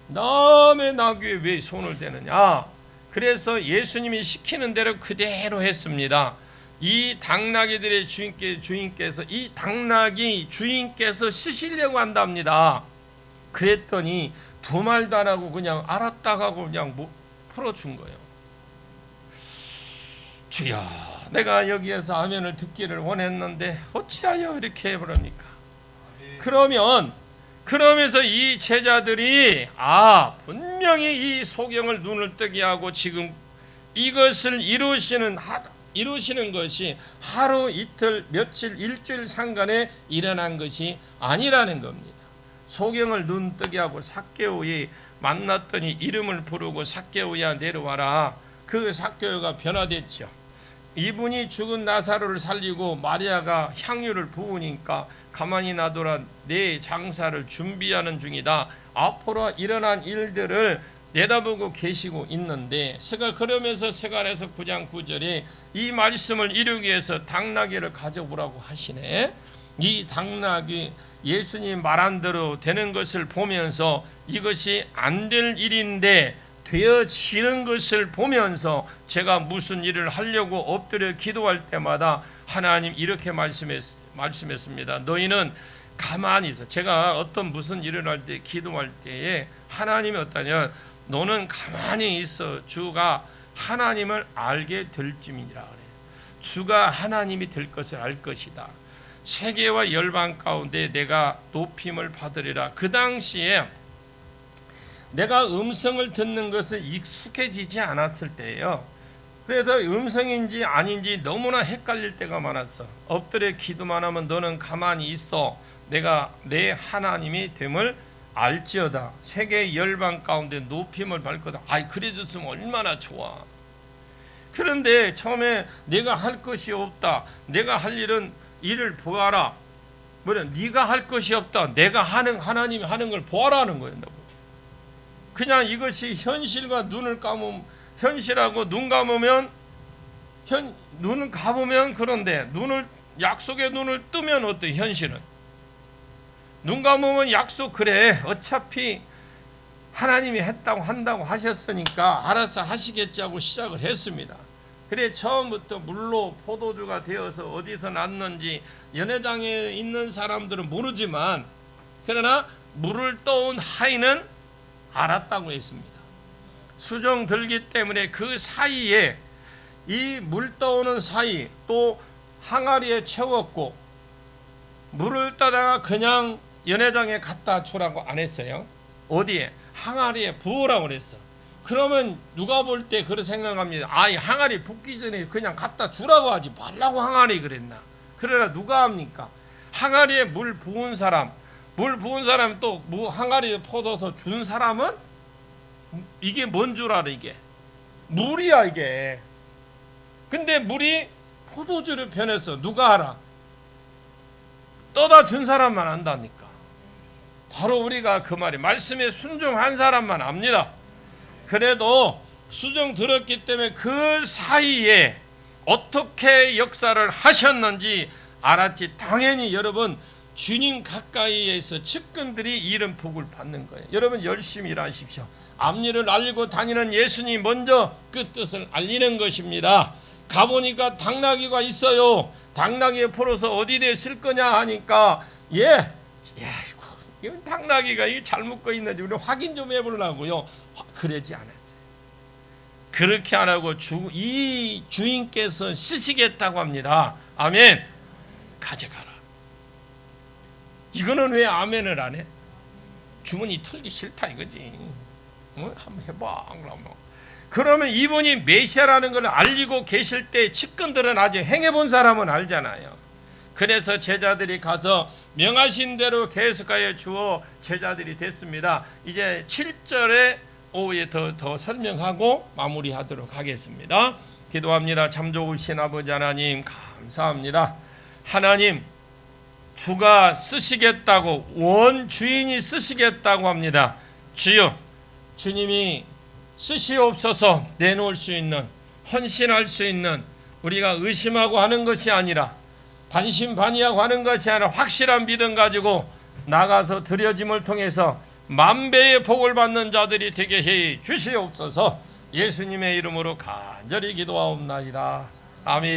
남의 낙위에 왜 손을 대느냐? 그래서 예수님이 시키는 대로 그대로 했습니다. 이 당나귀들의 주인께서 이 당나귀 주인께서 쓰시려고 한답니다. 그랬더니 2말도 안 하고 그냥 알았다 하고 그냥 풀어준 거예요. 주여, 내가 여기에서 아멘을 듣기를 원했는데 어찌하여 이렇게 해버립니까? 그러면서 이 제자들이 분명히 이 소경을 눈을 뜨게 하고 지금 이것을 이루시는 것이 하루 이틀 며칠 일주일 상간에 일어난 것이 아니라는 겁니다. 소경을 눈뜨게 하고 삭개오에 만났더니 이름을 부르고 삭개오야 내려와라. 그 삭개오가 변화됐죠. 이분이 죽은 나사로를 살리고 마리아가 향유를 부으니까 가만히 놔둬라, 내 장사를 준비하는 중이다. 앞으로 일어난 일들을 내다보고 계시고 있는데, 그러면서 스가랴서 9장 9절에 이 말씀을 이루기 위해서 당나귀를 가져오라고 하시네. 이 당나귀, 예수님 말한 대로 되는 것을 보면서 이것이 안 될 일인데 되어지는 것을 보면서 제가 무슨 일을 하려고 엎드려 기도할 때마다 하나님 이렇게 말씀했습니다. 너희는 가만히 있어. 제가 어떤 무슨 일을 할 때, 기도할 때에 하나님이 어떠냐, 너는 가만히 있어. 주가 하나님을 알게 될 쯤이라 그래요. 주가 하나님이 될 것을 알 것이다. 세계와 열방 가운데 내가 높임을 받으리라. 그 당시에 내가 음성을 듣는 것은 익숙해지지 않았을 때예요. 그래서 음성인지 아닌지 너무나 헷갈릴 때가 많았어. 엎드려 기도만 하면 너는 가만히 있어. 내가 내 하나님이 됨을 알지어다. 세계 열방 가운데 높임을 받을 거다. 아이, 그래줬으면 얼마나 좋아. 그런데 처음에 내가 할 것이 없다. 내가 할 일을 보아라. 뭐냐, 네가 할 것이 없다. 내가 하나님이 하는 걸 보아라는 거예요. 그냥 이것이 현실과 눈을 감으면, 현실하고 눈 감으면, 눈을 감으면 그런데 약속의 눈을 뜨면 어때? 현실은 눈 감으면 약속, 그래 어차피 하나님이 한다고 하셨으니까 알아서 하시겠지 하고 시작을 했습니다. 그래 처음부터 물로 포도주가 되어서 어디서 났는지 연회장에 있는 사람들은 모르지만, 그러나 물을 떠온 하인은 알았다고 했습니다. 수정 들기 때문에 그 사이에, 이 물 떠오는 사이, 또 항아리에 채웠고 물을 따다가 그냥 연회장에 갖다 주라고 안 했어요. 어디에? 항아리에 부으라고 그랬어. 그러면 누가 볼 때 그렇게 생각합니다. 아, 이 항아리 붓기 전에 그냥 갖다 주라고 하지 말라고 항아리 그랬나. 그러나 누가 합니까? 항아리에 물 부은 사람 또 항아리에 퍼서 준 사람은 이게 뭔 줄 알아? 이게 물이야 이게. 근데 물이 포도주를 변했어. 누가 알아? 떠다 준 사람만 안다니까. 바로 우리가 그 말이, 말씀에 순종한 사람만 압니다. 그래도 수정 들었기 때문에 그 사이에 어떻게 역사를 하셨는지 알았지. 당연히 여러분, 주님 가까이에서 측근들이 이런 복을 받는 거예요. 여러분 열심히 일하십시오. 앞일을 알리고 다니는 예수님 먼저 그 뜻을 알리는 것입니다. 가보니까 당나귀가 있어요. 당나귀에 풀어서 어디에 쓸 거냐 하니까, 이건 당나귀가 잘 묶어 있는지 우리 확인 좀 해보려고요. 그러지 않았어요. 그렇게 안 하고 이 주인께서 쓰시겠다고 합니다. 아멘. 가져가라. 이거는 왜 아멘을 안 해? 주머니 털기 싫다 이거지. 한번 해봐. 그러면 이분이 메시아라는 걸 알리고 계실 때 측근들은 아직 행해본 사람은 알잖아요. 그래서 제자들이 가서 명하신 대로 계속하여 주어 제자들이 됐습니다. 이제 7절에 오후에 더 설명하고 마무리하도록 하겠습니다. 기도합니다. 참 좋으신 아버지 하나님, 감사합니다. 하나님, 주가 쓰시겠다고, 원주인이 쓰시겠다고 합니다. 주여, 주님이 쓰시옵소서. 내놓을 수 있는, 헌신할 수 있는, 우리가 의심하고 하는 것이 아니라, 반신반의하고 하는 것이 아니라 확실한 믿음 가지고 나가서 드려짐을 통해서 만배의 복을 받는 자들이 되게 해 주시옵소서. 예수님의 이름으로 간절히 기도하옵나이다. 아멘.